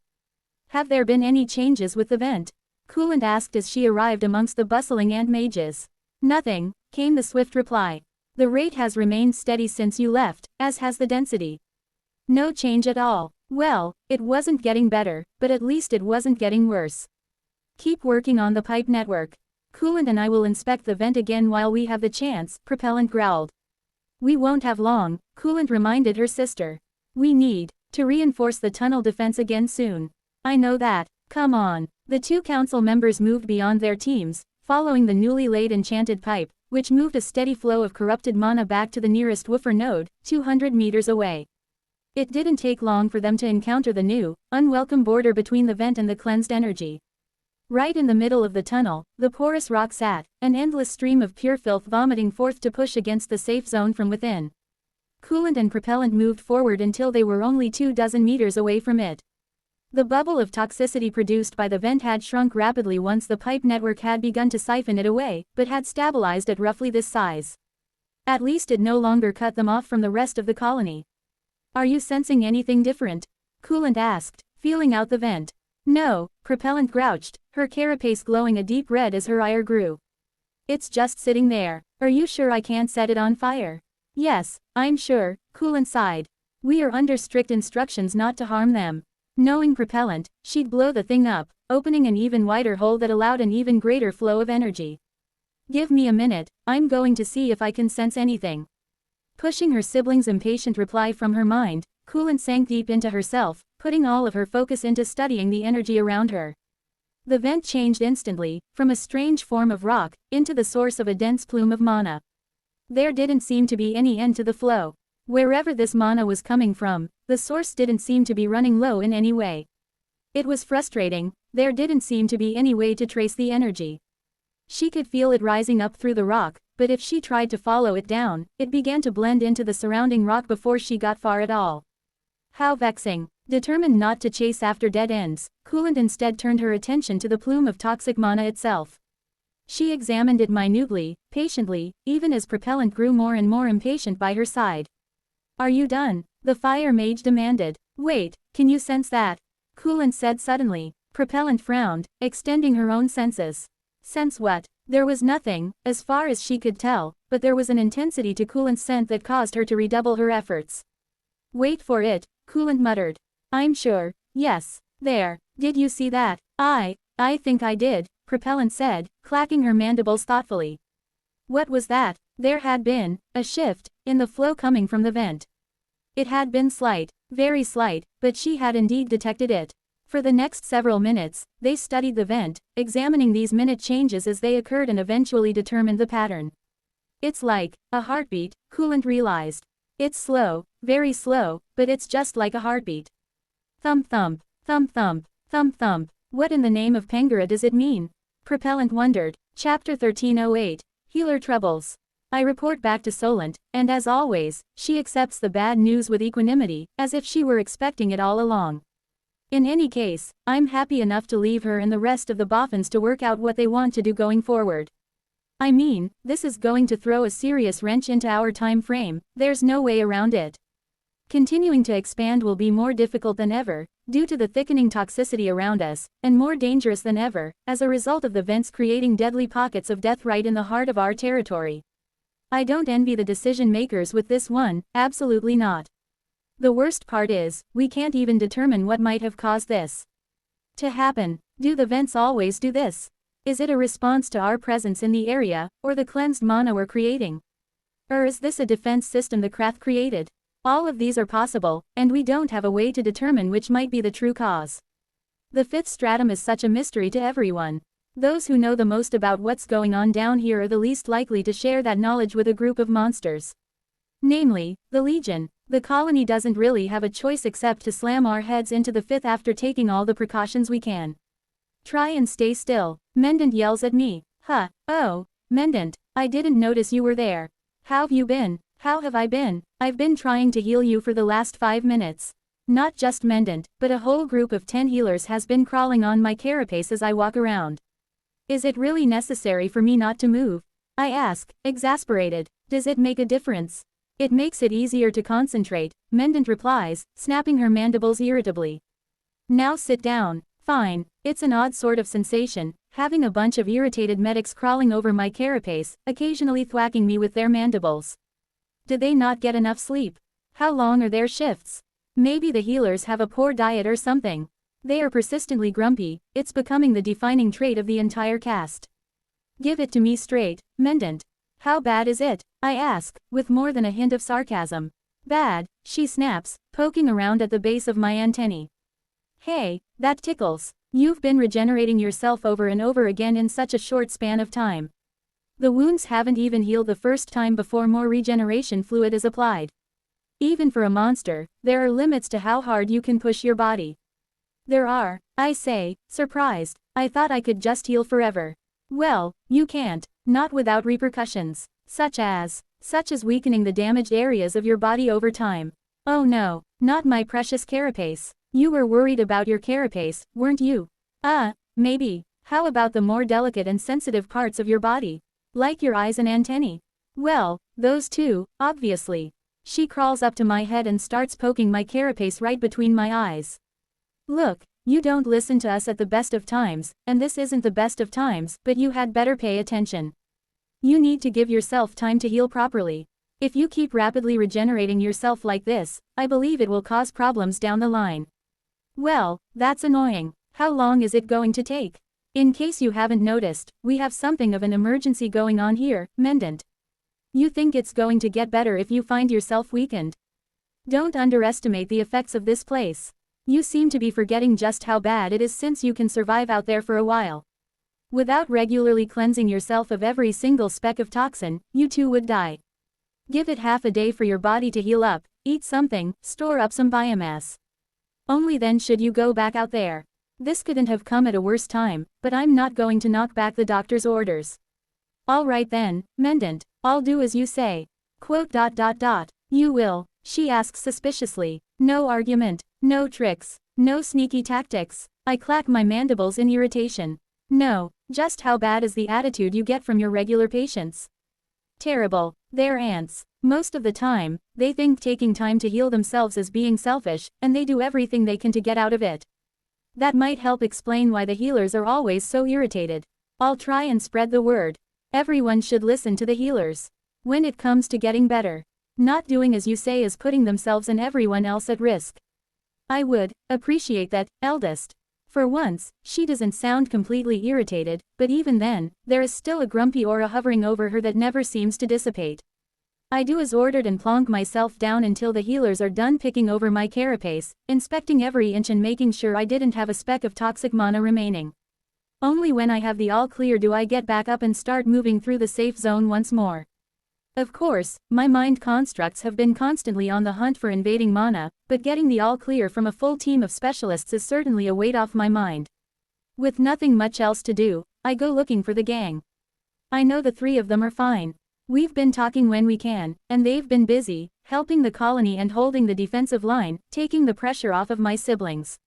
Have there been any changes with the vent? Coolant asked as she arrived amongst the bustling ant mages. Nothing, came the swift reply. The rate has remained steady since you left, as has the density. No change at all. Well, it wasn't getting better, but at least it wasn't getting worse. Keep working on the pipe network. Coolant and I will inspect the vent again while we have the chance, Propellant growled. We won't have long, Coolant reminded her sister. We need to reinforce the tunnel defense again soon. I know that. Come on. The two council members moved beyond their teams, following the newly laid enchanted pipe, which moved a steady flow of corrupted mana back to the nearest woofer node, 200 meters away. It didn't take long for them to encounter the new, unwelcome border between the vent and the cleansed energy. Right in the middle of the tunnel, the porous rock sat, an endless stream of pure filth vomiting forth to push against the safe zone from within. Coolant and Propellant moved forward until they were only 24 meters away from it. The bubble of toxicity produced by the vent had shrunk rapidly once the pipe network had begun to siphon it away, but had stabilized at roughly this size. At least it no longer cut them off from the rest of the colony. Are you sensing anything different? Coolant asked, feeling out the vent. No, Propellant grouched, her carapace glowing a deep red as her ire grew. It's just sitting there. Are you sure I can't set it on fire? Yes, I'm sure, Coolant sighed. We are under strict instructions not to harm them. Knowing Propellant, she'd blow the thing up, opening an even wider hole that allowed an even greater flow of energy. Give me a minute, I'm going to see if I can sense anything. Pushing her sibling's impatient reply from her mind, Coolant sank deep into herself, putting all of her focus into studying the energy around her. The vent changed instantly, from a strange form of rock, into the source of a dense plume of mana. There didn't seem to be any end to the flow. Wherever this mana was coming from, the source didn't seem to be running low in any way. It was frustrating, there didn't seem to be any way to trace the energy. She could feel it rising up through the rock, but if she tried to follow it down, it began to blend into the surrounding rock before she got far at all. How vexing. Determined not to chase after dead ends, Coolant instead turned her attention to the plume of toxic mana itself. She examined it minutely, patiently, even as Propellant grew more and more impatient by her side. Are you done? The fire mage demanded. Wait, can you sense that? Coolant said suddenly. Propellant frowned, extending her own senses. Sense what? There was nothing, as far as she could tell, but there was an intensity to Coolant's scent that caused her to redouble her efforts. Wait for it, Coolant muttered. I'm sure, yes, there, did you see that? I think I did, Propellant said, clacking her mandibles thoughtfully. What was that? There had been a shift in the flow coming from the vent. It had been slight, very slight, but she had indeed detected it. For the next several minutes, they studied the vent, examining these minute changes as they occurred and eventually determined the pattern. It's like a heartbeat, Coolant realized. It's slow, very slow, but it's just like a heartbeat. Thump thump, thump thump, thump thump. What in the name of Pangara does it mean? Propellant wondered. Chapter 1308. Healer Troubles. I report back to Solent, and as always, she accepts the bad news with equanimity, as if she were expecting it all along. In any case, I'm happy enough to leave her and the rest of the Boffins to work out what they want to do going forward. I mean, this is going to throw a serious wrench into our time frame, there's no way around it. Continuing to expand will be more difficult than ever, due to the thickening toxicity around us, and more dangerous than ever, as a result of the vents creating deadly pockets of death right in the heart of our territory. I don't envy the decision makers with this one, absolutely not. The worst part is, we can't even determine what might have caused this to happen. Do the vents always do this? Is it a response to our presence in the area, or the cleansed mana we're creating? Or is this a defense system the Krath created? All of these are possible, and we don't have a way to determine which might be the true cause. The fifth stratum is such a mystery to everyone. Those who know the most about what's going on down here are the least likely to share that knowledge with a group of monsters. Namely, the Legion. The colony doesn't really have a choice except to slam our heads into the fifth after taking all the precautions we can. Try and stay still, Mendant yells at me. Huh, oh, Mendant, I didn't notice you were there. How've you been? How have I been? I've been trying to heal you for the last 5 minutes. Not just Mendant, but a whole group of 10 healers has been crawling on my carapace as I walk around. Is it really necessary for me not to move? I ask, exasperated. Does it make a difference? It makes it easier to concentrate, Mendant replies, snapping her mandibles irritably. Now sit down. Fine, it's an odd sort of sensation, having a bunch of irritated medics crawling over my carapace, occasionally thwacking me with their mandibles. Do they not get enough sleep? How long are their shifts? Maybe the healers have a poor diet or something. They are persistently grumpy, it's becoming the defining trait of the entire cast. Give it to me straight, Mendant. How bad is it? I ask, with more than a hint of sarcasm. Bad, she snaps, poking around at the base of my antennae. Hey, that tickles. You've been regenerating yourself over and over again in such a short span of time. The wounds haven't even healed the first time before more regeneration fluid is applied. Even for a monster, there are limits to how hard you can push your body. There are, I say, surprised. I thought I could just heal forever. Well, you can't, not without repercussions, such as weakening the damaged areas of your body over time. Oh no, not my precious carapace. You were worried about your carapace, weren't you? Maybe. How about the more delicate and sensitive parts of your body? Like your eyes and antennae? Well, those too, obviously. She crawls up to my head and starts poking my carapace right between my eyes. Look, you don't listen to us at the best of times, and this isn't the best of times, but you had better pay attention. You need to give yourself time to heal properly. If you keep rapidly regenerating yourself like this, I believe it will cause problems down the line. Well, that's annoying. How long is it going to take? In case you haven't noticed, we have something of an emergency going on here, Mendant. You think it's going to get better if you find yourself weakened? Don't underestimate the effects of this place. You seem to be forgetting just how bad it is since you can survive out there for a while. Without regularly cleansing yourself of every single speck of toxin, you too would die. Give it half a day for your body to heal up, eat something, store up some biomass. Only then should you go back out there. This couldn't have come at a worse time, but I'm not going to knock back the doctor's orders. All right then, Mendant, I'll do as you say. Quote. You will, she asks suspiciously. No argument, no tricks, no sneaky tactics. I clack my mandibles in irritation. No, just how bad is the attitude you get from your regular patients? Terrible. They're ants. Most of the time, they think taking time to heal themselves is being selfish, and they do everything they can to get out of it. That might help explain why the healers are always so irritated. I'll try and spread the word. Everyone should listen to the healers. When it comes to getting better. Not doing as you say is putting themselves and everyone else at risk. I would appreciate that, eldest. For once, she doesn't sound completely irritated, but even then, there is still a grumpy aura hovering over her that never seems to dissipate. I do as ordered and plonk myself down until the healers are done picking over my carapace, inspecting every inch and making sure I didn't have a speck of toxic mana remaining. Only when I have the all clear do I get back up and start moving through the safe zone once more. Of course, my mind constructs have been constantly on the hunt for invading mana, but getting the all clear from a full team of specialists is certainly a weight off my mind. With nothing much else to do, I go looking for the gang. I know the 3 of them are fine. We've been talking when we can, and they've been busy, helping the colony and holding the defensive line, taking the pressure off of my siblings.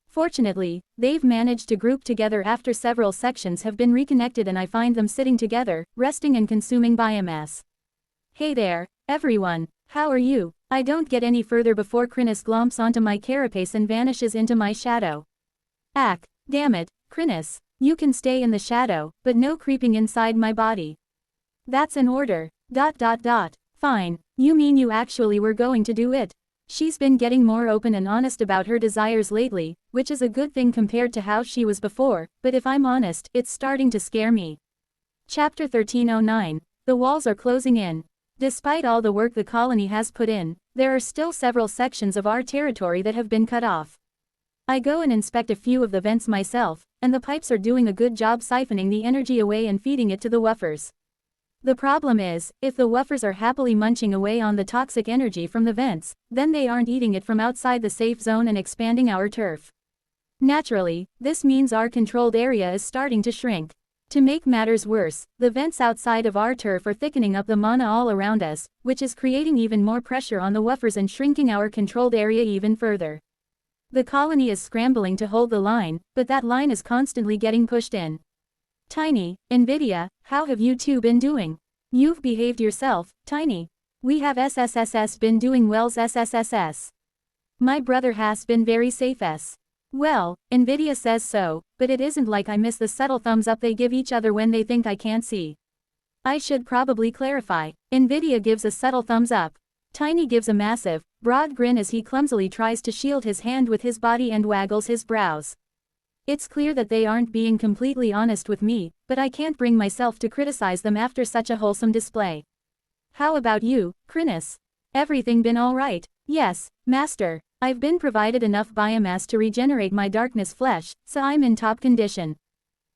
Fortunately, they've managed to group together after several sections have been reconnected and I find them sitting together, resting and consuming biomass. Hey there, everyone, how are you? I don't get any further before Chrysalis glomps onto my carapace and vanishes into my shadow. Damn it, Chrysalis, you can stay in the shadow, but no creeping inside my body. That's an order. Fine, you mean you actually were going to do it? She's been getting more open and honest about her desires lately, which is a good thing compared to how she was before, but if I'm honest, it's starting to scare me. Chapter 1309. The walls are closing in. Despite all the work the colony has put in, there are still several sections of our territory that have been cut off. I go and inspect a few of the vents myself, and the pipes are doing a good job siphoning the energy away and feeding it to the woofers. The problem is, if the woofers are happily munching away on the toxic energy from the vents, then they aren't eating it from outside the safe zone and expanding our turf. Naturally, this means our controlled area is starting to shrink. To make matters worse, the vents outside of our turf are thickening up the mana all around us, which is creating even more pressure on the woofers and shrinking our controlled area even further. The colony is scrambling to hold the line, but that line is constantly getting pushed in. Tiny, NVIDIA, how have you two been doing? You've behaved yourself, Tiny. We have SSSS been doing well's SSSS. My brother has been very safe s. Well, NVIDIA says so, but it isn't like I miss the subtle thumbs up they give each other when they think I can't see. I should probably clarify, NVIDIA gives a subtle thumbs up. Tiny gives a massive, broad grin as he clumsily tries to shield his hand with his body and waggles his brows. It's clear that they aren't being completely honest with me, but I can't bring myself to criticize them after such a wholesome display. How about you, Chrysalis? Everything been alright? Yes, Master. I've been provided enough biomass to regenerate my darkness flesh, so I'm in top condition.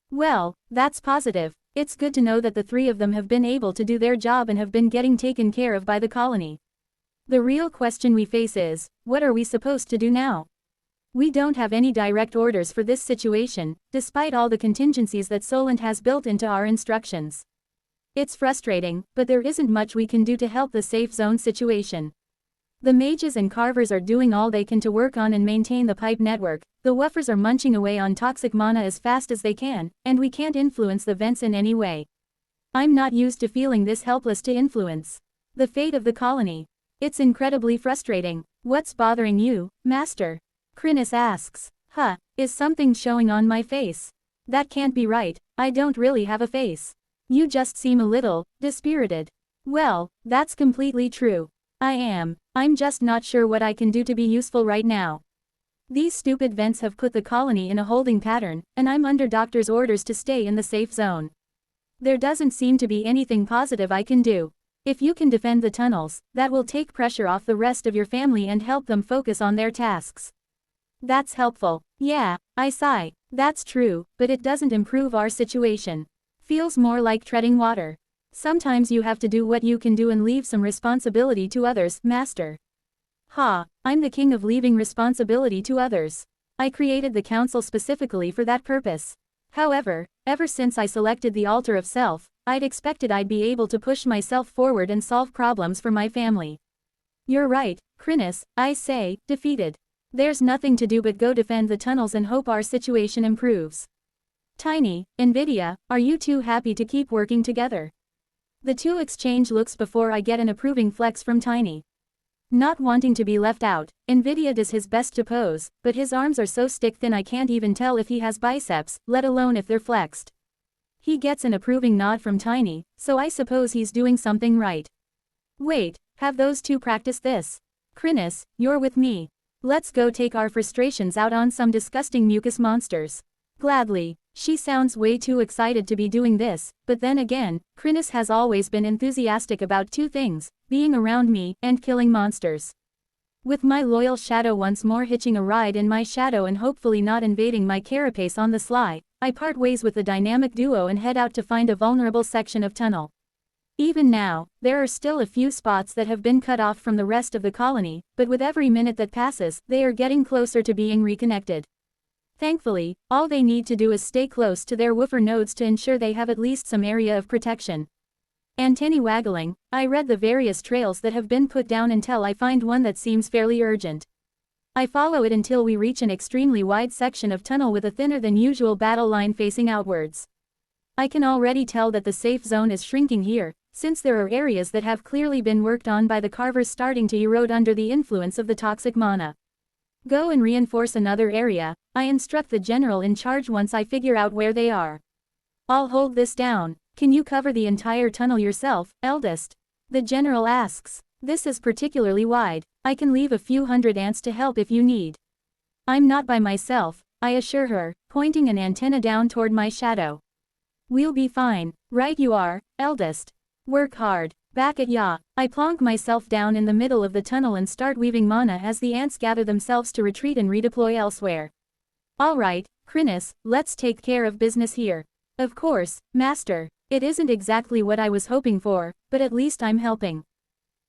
Well, that's positive. It's good to know that the three of them have been able to do their job and have been getting taken care of by the colony. The real question we face is, what are we supposed to do now? We don't have any direct orders for this situation, despite all the contingencies that Solent has built into our instructions. It's frustrating, but there isn't much we can do to help the safe zone situation. The mages and carvers are doing all they can to work on and maintain the pipe network, the woofers are munching away on toxic mana as fast as they can, and we can't influence the vents in any way. I'm not used to feeling this helpless to influence the fate of the colony. It's incredibly frustrating. What's bothering you, Master? Chrysalis asks. Is something showing on my face? That can't be right, I don't really have a face. You just seem a little dispirited. Well, that's completely true. I'm just not sure what I can do to be useful right now. These stupid vents have put the colony in a holding pattern, and I'm under doctor's orders to stay in the safe zone. There doesn't seem to be anything positive I can do. If you can defend the tunnels, that will take pressure off the rest of your family and help them focus on their tasks. That's helpful. Yeah, I sigh. That's true, but it doesn't improve our situation. Feels more like treading water. Sometimes you have to do what you can do and leave some responsibility to others, Master. I'm the king of leaving responsibility to others. I created the council specifically for that purpose. However, ever since I selected the altar of self, I'd expected I'd be able to push myself forward and solve problems for my family. You're right, Chrysalis, I say, defeated. There's nothing to do but go defend the tunnels and hope our situation improves. Tiny, NVIDIA, are you two happy to keep working together? The two exchange looks before I get an approving flex from Tiny. Not wanting to be left out, NVIDIA does his best to pose, but his arms are so stick thin I can't even tell if he has biceps, let alone if they're flexed. He gets an approving nod from Tiny, so I suppose he's doing something right. Wait, have those two practice this? Chrysalis, you're with me. Let's go take our frustrations out on some disgusting mucus monsters. Gladly. She sounds way too excited to be doing this, but then again, Chrysalis has always been enthusiastic about two things, being around me, and killing monsters. With my loyal shadow once more hitching a ride in my shadow and hopefully not invading my carapace on the sly, I part ways with the dynamic duo and head out to find a vulnerable section of tunnel. Even now, there are still a few spots that have been cut off from the rest of the colony, but with every minute that passes, they are getting closer to being reconnected. Thankfully, all they need to do is stay close to their woofer nodes to ensure they have at least some area of protection. Antennae waggling, I read the various trails that have been put down until I find one that seems fairly urgent. I follow it until we reach an extremely wide section of tunnel with a thinner than usual battle line facing outwards. I can already tell that the safe zone is shrinking here, since there are areas that have clearly been worked on by the carvers starting to erode under the influence of the toxic mana. Go and reinforce another area, I instruct the general in charge once I figure out where they are. I'll hold this down. Can you cover the entire tunnel yourself, eldest? The general asks. This is particularly wide. I can leave a few hundred ants to help if you need. I'm not by myself, I assure her, pointing an antenna down toward my shadow. We'll be fine. Right you are, eldest. Work hard. Back at ya. I plonk myself down in the middle of the tunnel and start weaving mana as the ants gather themselves to retreat and redeploy elsewhere. Alright, Chrysalis, let's take care of business here. Of course, Master. It isn't exactly what I was hoping for, but at least I'm helping.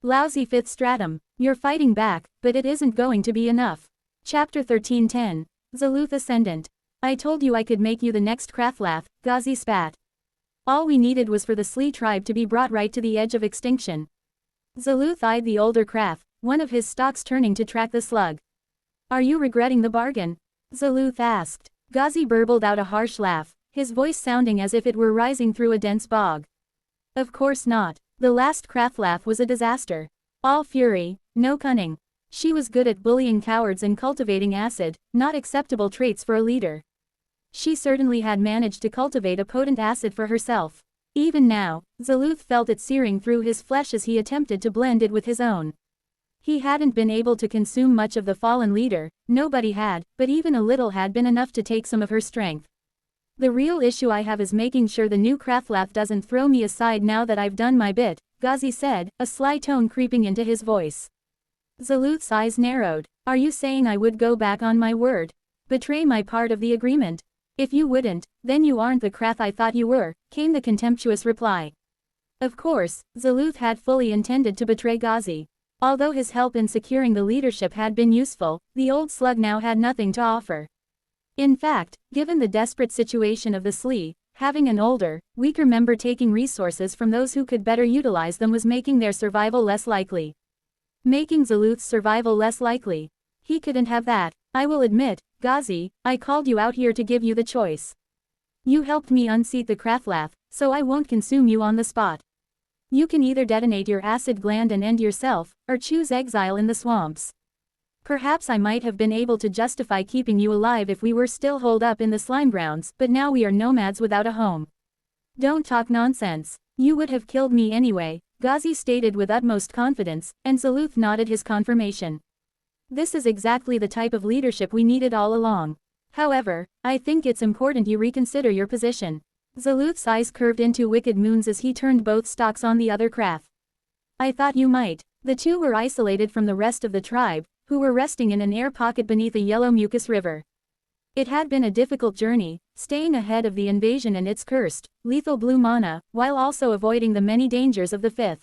Lousy 5th stratum. You're fighting back, but it isn't going to be enough. Chapter 1310. Zaluth Ascendant. I told you I could make you the next Kraflath, Ghazi spat. All we needed was for the Slee tribe to be brought right to the edge of extinction. Zaluth eyed the older Kraf, one of his stalks turning to track the slug. Are you regretting the bargain? Zaluth asked. Ghazi burbled out a harsh laugh, his voice sounding as if it were rising through a dense bog. Of course not. The last Kraflath was a disaster. All fury, no cunning. She was good at bullying cowards and cultivating acid, not acceptable traits for a leader. She certainly had managed to cultivate a potent acid for herself. Even now, Zaluth felt it searing through his flesh as he attempted to blend it with his own. He hadn't been able to consume much of the fallen leader, nobody had, but even a little had been enough to take some of her strength. The real issue I have is making sure the new Kraflath doesn't throw me aside now that I've done my bit, Ghazi said, a sly tone creeping into his voice. Zaluth's eyes narrowed. Are you saying I would go back on my word? Betray my part of the agreement? If you wouldn't, then you aren't the Krath I thought you were, came the contemptuous reply. Of course, Zaluth had fully intended to betray Ghazi. Although his help in securing the leadership had been useful, the old slug now had nothing to offer. In fact, given the desperate situation of the Slee, having an older, weaker member taking resources from those who could better utilize them was making their survival less likely. Making Zaluth's survival less likely. He couldn't have that. I will admit, Ghazi, I called you out here to give you the choice. You helped me unseat the Kraflath, so I won't consume you on the spot. You can either detonate your acid gland and end yourself, or choose exile in the swamps. Perhaps I might have been able to justify keeping you alive if we were still holed up in the slime grounds, but now we are nomads without a home. Don't talk nonsense. You would have killed me anyway, Ghazi stated with utmost confidence, and Zaluth nodded his confirmation. This is exactly the type of leadership we needed all along. However, I think it's important you reconsider your position. Zaluth's eyes curved into wicked moons as he turned both stalks on the other Kraf. I thought you might. The two were isolated from the rest of the tribe, who were resting in an air pocket beneath a yellow mucus river. It had been a difficult journey, staying ahead of the invasion and its cursed, lethal blue mana, while also avoiding the many dangers of the 5th.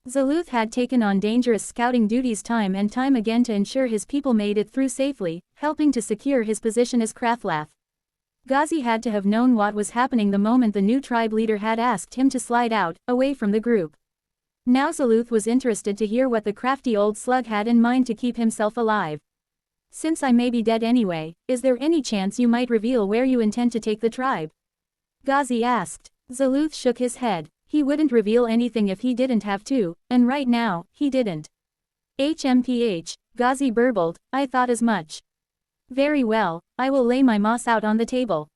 Zaluth had taken on dangerous scouting duties time and time again to ensure his people made it through safely, helping to secure his position as Kraflath. Ghazi had to have known what was happening the moment the new tribe leader had asked him to slide out, away from the group. Now Zaluth was interested to hear what the crafty old slug had in mind to keep himself alive. Since I may be dead anyway, is there any chance you might reveal where you intend to take the tribe? Ghazi asked. Zaluth shook his head. He wouldn't reveal anything if he didn't have to, and right now, he didn't. HMPH, Ghazi burbled, I thought as much. Very well, I will lay my moss out on the table.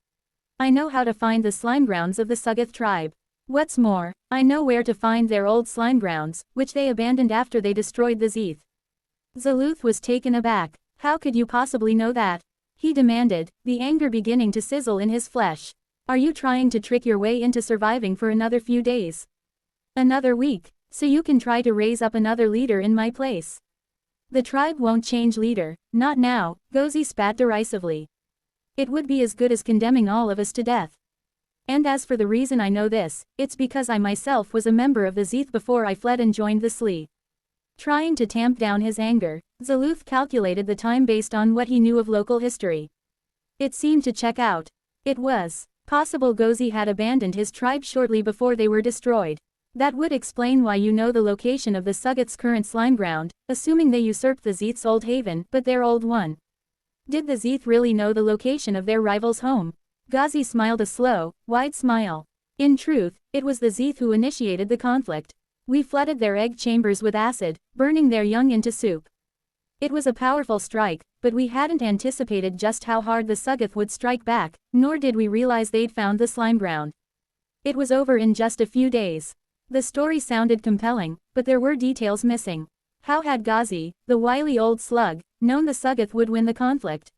I know how to find the slime grounds of the Sugath tribe. What's more, I know where to find their old slime grounds, which they abandoned after they destroyed the Zeeth. Zaluth was taken aback. How could you possibly know that? He demanded, the anger beginning to sizzle in his flesh. Are you trying to trick your way into surviving for another few days? Another week, so you can try to raise up another leader in my place. The tribe won't change leader, not now, Ghazi spat derisively. It would be as good as condemning all of us to death. And as for the reason I know this, it's because I myself was a member of the Zeeth before I fled and joined the Slee. Trying to tamp down his anger, Zaluth calculated the time based on what he knew of local history. It seemed to check out. It was possible Ghazi had abandoned his tribe shortly before they were destroyed. That would explain why you know the location of the Sugath's current slime ground, assuming they usurped the Zeeth's old haven, but their old one. Did the Zeeth really know the location of their rival's home? Ghazi smiled a slow, wide smile. In truth, it was the Zeeth who initiated the conflict. We flooded their egg chambers with acid, burning their young into soup. It was a powerful strike, but we hadn't anticipated just how hard the Sugath would strike back, nor did we realize they'd found the slime ground. It was over in just a few days. The story sounded compelling, but there were details missing. How had Ghazi, the wily old slug, known the Sugath would win the conflict?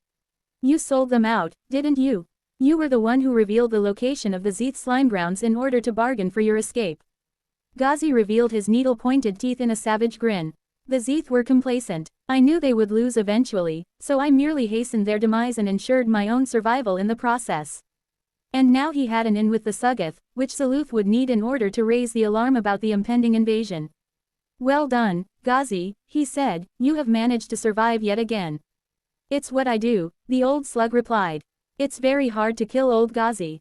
You sold them out, didn't you? You were the one who revealed the location of the Zeeth slime grounds in order to bargain for your escape. Ghazi revealed his needle-pointed teeth in a savage grin. The Zeeth were complacent. I knew they would lose eventually, so I merely hastened their demise and ensured my own survival in the process. And now he had an in with the Sugith, which Saluth would need in order to raise the alarm about the impending invasion. Well done, Ghazi, he said, you have managed to survive yet again. It's what I do, the old slug replied. It's very hard to kill old Ghazi.